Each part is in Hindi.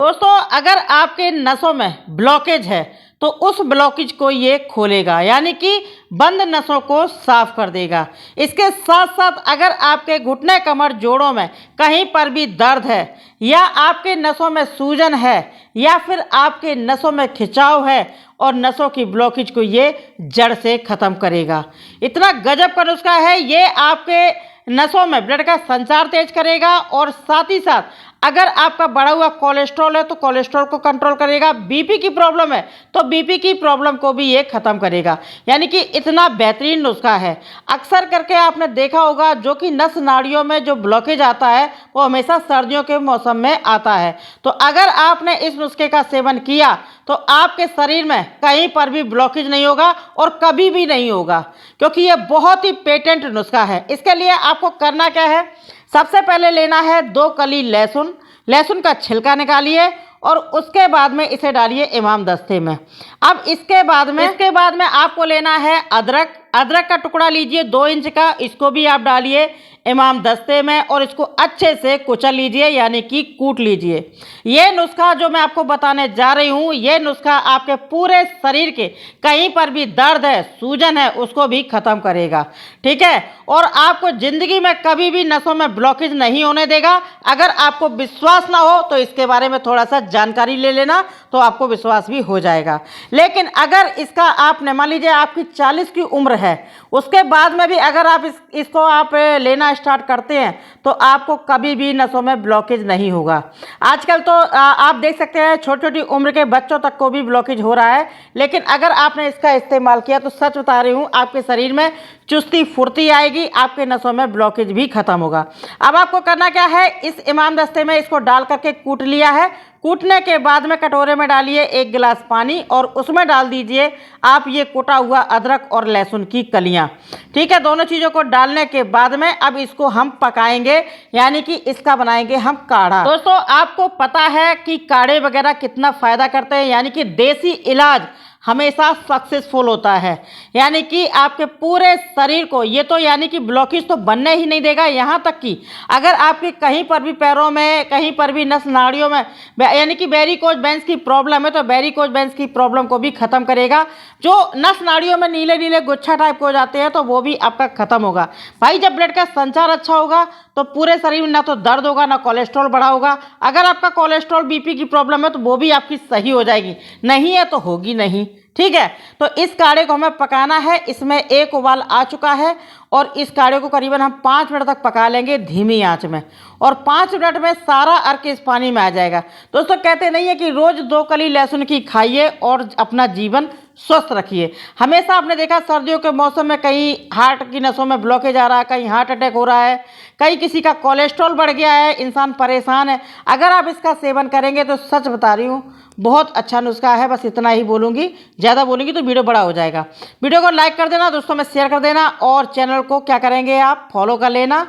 दोस्तों, अगर आपके नसों में ब्लॉकेज है तो उस ब्लॉकेज को ये खोलेगा, यानी कि बंद नसों को साफ कर देगा। इसके साथ साथ अगर आपके घुटने, कमर, जोड़ों में कहीं पर भी दर्द है, या आपके नसों में सूजन है, या फिर आपके नसों में खिंचाव है, और नसों की ब्लॉकेज को ये जड़ से ख़त्म करेगा। इतना गजब का नुस्खा है ये। आपके नसों में ब्लड का संचार तेज करेगा, और साथ ही साथ अगर आपका बढ़ा हुआ कोलेस्ट्रॉल है तो कोलेस्ट्रॉल को कंट्रोल करेगा। बीपी की प्रॉब्लम है तो बीपी की प्रॉब्लम को भी ये ख़त्म करेगा। यानी कि इतना बेहतरीन नुस्खा है। अक्सर करके आपने देखा होगा जो कि नस नाड़ियों में जो ब्लॉकेज आता है वो हमेशा सर्दियों के मौसम में आता है। तो अगर आपने इस नुस्खे का सेवन किया तो आपके शरीर में कहीं पर भी ब्लॉकेज नहीं होगा, और कभी भी नहीं होगा, क्योंकि ये बहुत ही पेटेंट नुस्खा है। इसके लिए आपको करना क्या है, सबसे पहले लेना है 2 कली लहसुन। लहसुन का छिलका निकालिए और उसके बाद में इसे डालिए इमाम दस्ते में। अब इसके बाद में आपको लेना है अदरक। अदरक का टुकड़ा लीजिए 2 इंच का, इसको भी आप डालिए इमाम दस्ते में और इसको अच्छे से कुचल लीजिए, यानी कि कूट लीजिए। ये नुस्खा जो मैं आपको बताने जा रही हूँ, ये नुस्खा आपके पूरे शरीर के कहीं पर भी दर्द है, सूजन है, उसको भी ख़त्म करेगा। ठीक है, और आपको ज़िंदगी में कभी भी नसों में ब्लॉकेज नहीं होने देगा। अगर आपको विश्वास ना हो तो इसके बारे में थोड़ा सा जानकारी ले लेना, तो आपको विश्वास भी हो जाएगा। लेकिन अगर इसका आपने, मान लीजिए आपकी 40 की उम्र है, उसके बाद में भी अगर आप इसको आप लेना स्टार्ट करते हैं तो आपको कभी भी नसों में ब्लॉकेज नहीं होगा। आजकल तो आप देख सकते हैं छोटी छोटी उम्र के बच्चों तक को भी ब्लॉकेज हो रहा है, लेकिन अगर आपने इसका इस्तेमाल किया तो सच बता रही हूँ, आपके शरीर में चुस्ती फुर्ती आएगी, आपके नसों में ब्लॉकेज भी खत्म होगा। अब आपको करना क्या है, इस इमाम दस्ते में इसको डाल करके कूट लिया है। कूटने के बाद में कटोरे में डालिए 1 गिलास पानी और उसमें डाल दीजिए आप ये कूटा हुआ अदरक और लहसुन की कलियां। ठीक है, दोनों चीज़ों को डालने के बाद में अब इसको हम पकाएंगे, यानी कि इसका बनाएंगे हम काढ़ा। दोस्तों, आपको पता है कि काढ़े वगैरह कितना फ़ायदा करते हैं, यानी कि देसी इलाज हमेशा सक्सेसफुल होता है। यानी कि आपके पूरे शरीर को ये तो, यानी कि ब्लॉकेज तो बनने ही नहीं देगा। यहाँ तक कि अगर आपके कहीं पर भी पैरों में, कहीं पर भी नस नाड़ियों में, यानी कि वेरिकोज वेन्स की प्रॉब्लम है तो वेरिकोज वेन्स की प्रॉब्लम को भी ख़त्म करेगा। जो नस नाड़ियों में नीले नीले गुच्छा टाइप हो जाते हैं तो वो भी आपका ख़त्म होगा। भाई, जब ब्लड का संचार अच्छा होगा तो पूरे शरीर में ना तो दर्द होगा, ना कोलेस्ट्रॉल बढ़ा होगा। अगर आपका कोलेस्ट्रॉल, बीपी की प्रॉब्लम है तो वो भी आपकी सही हो जाएगी, नहीं है तो होगी नहीं। ठीक है, तो इस काढ़े को हमें पकाना है। इसमें 1 उबाल आ चुका है और इस काढ़े को करीबन हम 5 मिनट तक पका लेंगे धीमी आंच में, और 5 मिनट में सारा अर्क इस पानी में आ जाएगा। दोस्तों, कहते नहीं है कि रोज़ 2 कली लहसुन की खाइए और अपना जीवन स्वस्थ रखिए। हमेशा आपने देखा सर्दियों के मौसम में कहीं हार्ट की नसों में ब्लॉकेज आ रहा है, कहीं हार्ट अटैक हो रहा है, कहीं किसी का कोलेस्ट्रॉल बढ़ गया है, इंसान परेशान है। अगर आप इसका सेवन करेंगे तो सच बता रही हूँ, बहुत अच्छा नुस्खा है। बस इतना ही बोलूँगी, ज़्यादा बोलूँगी तो वीडियो बड़ा हो जाएगा। वीडियो को लाइक कर देना, दोस्तों में शेयर कर देना, और चैनल को क्या करेंगे आप फॉलो कर लेना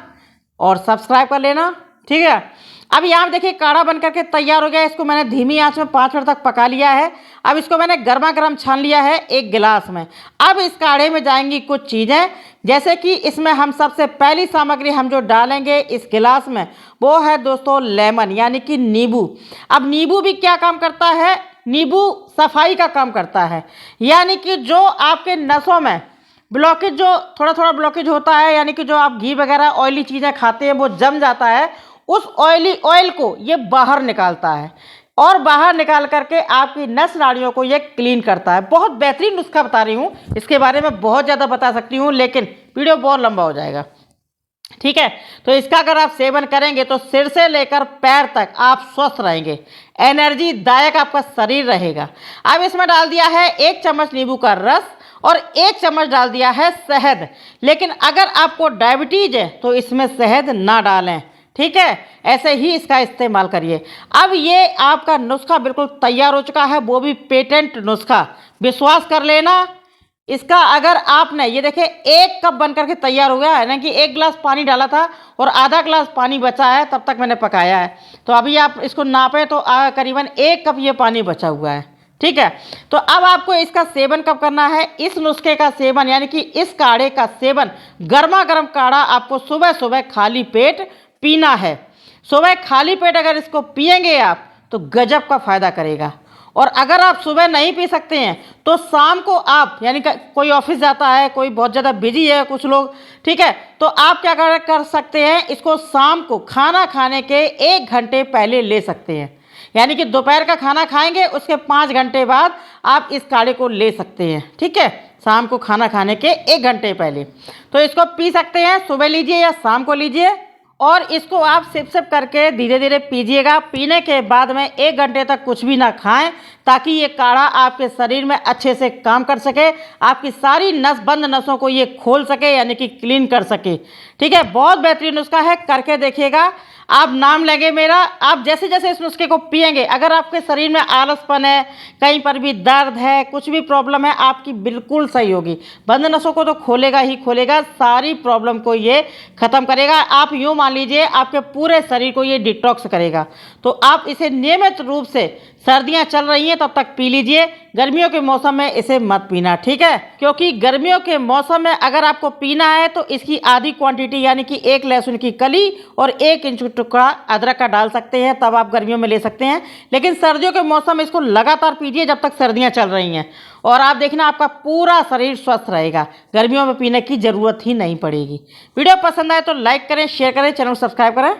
और सब्सक्राइब कर लेना। ठीक है, अब यहाँ देखिए काढ़ा बन करके तैयार हो गया। इसको मैंने धीमी आंच में 5 मिनट तक पका लिया है। अब इसको मैंने गर्मा गर्म छान लिया है 1 गिलास में। अब इस काढ़े में जाएंगी कुछ चीज़ें, जैसे कि इसमें हम सबसे पहली सामग्री हम जो डालेंगे इस गिलास में वो है दोस्तों लेमन, यानी कि नींबू। अब नींबू भी क्या काम करता है, नींबू सफाई का काम करता है। यानी कि जो आपके नसों में ब्लॉकेज, जो थोड़ा थोड़ा ब्लॉकेज होता है, यानी कि जो आप घी वगैरह ऑयली चीज़ें खाते हैं वो जम जाता है, उस ऑयल को ये बाहर निकालता है, और बाहर निकाल करके आपकी नस नाड़ियों को ये क्लीन करता है। बहुत बेहतरीन नुस्खा बता रही हूँ, इसके बारे में बहुत ज़्यादा बता सकती हूँ लेकिन वीडियो बहुत लंबा हो जाएगा। ठीक है, तो इसका अगर आप सेवन करेंगे तो सिर से लेकर पैर तक आप स्वस्थ रहेंगे, एनर्जी दायक आपका शरीर रहेगा। अब इसमें डाल दिया है 1 चम्मच नींबू का रस और 1 चम्मच डाल दिया है शहद। लेकिन अगर आपको डायबिटीज़ है तो इसमें शहद ना डालें। ठीक है, ऐसे ही इसका इस्तेमाल करिए। अब ये आपका नुस्खा बिल्कुल तैयार हो चुका है, वो भी पेटेंट नुस्खा, विश्वास कर लेना। इसका अगर आपने, ये देखिए 1 कप बन करके तैयार हो गया है ना, कि 1 गिलास पानी डाला था और आधा गिलास पानी बचा है, तब तक मैंने पकाया है। तो अभी आप इसको नापें तो करीबन 1 कप ये पानी बचा हुआ है। ठीक है, तो अब आपको इसका सेवन कब करना है, इस नुस्खे का सेवन, यानी कि इस काढ़े का सेवन, गर्मा गर्म काढ़ा आपको सुबह सुबह खाली पेट पीना है। सुबह खाली पेट अगर इसको पिएंगे आप तो गजब का फ़ायदा करेगा। और अगर आप सुबह नहीं पी सकते हैं तो शाम को आप, यानी कोई ऑफिस जाता है, कोई बहुत ज़्यादा बिजी है, कुछ लोग, ठीक है, तो आप क्या कर सकते हैं, इसको शाम को खाना खाने के 1 घंटे पहले ले सकते हैं। यानी कि दोपहर का खाना खाएंगे, उसके 5 घंटे बाद आप इस काढ़े को ले सकते हैं, ठीक है, शाम को खाना खाने के 1 घंटे पहले। तो इसको पी सकते हैं, सुबह लीजिए या शाम को लीजिए, और इसको आप सिप सिप करके धीरे धीरे पीजिएगा। पीने के बाद में 1 घंटे तक कुछ भी ना खाएं, ताकि ये काढ़ा आपके शरीर में अच्छे से काम कर सके, आपकी सारी बंद नसों को ये खोल सके, यानी कि क्लीन कर सके, ठीक है। बहुत बेहतरीन नुस्खा है, करके देखिएगा, आप नाम लेंगे मेरा। आप जैसे जैसे इस नुस्खे को पिएंगे, अगर आपके शरीर में आलसपन है, कहीं पर भी दर्द है, कुछ भी प्रॉब्लम है, आपकी बिल्कुल सही होगी। बंद नसों को तो खोलेगा ही खोलेगा, सारी प्रॉब्लम को ये ख़त्म करेगा। आप यूँ मान लीजिए आपके पूरे शरीर को ये डिटॉक्स करेगा। तो आप इसे नियमित रूप से, सर्दियाँ चल रही हैं तब तक पी लीजिए, गर्मियों के मौसम में इसे मत पीना, ठीक है। क्योंकि गर्मियों के मौसम में अगर आपको पीना है तो इसकी आधी क्वांटिटी, यानी कि 1 लहसुन की कली और 1 इंच टुकड़ा अदरक का डाल सकते हैं, तब आप गर्मियों में ले सकते हैं। लेकिन सर्दियों के मौसम में इसको लगातार पीजिए जब तक सर्दियाँ चल रही हैं, और आप देखना आपका पूरा शरीर स्वस्थ रहेगा, गर्मियों में पीने की ज़रूरत ही नहीं पड़ेगी। वीडियो पसंद आए तो लाइक करें, शेयर करें, चैनल को सब्सक्राइब करें।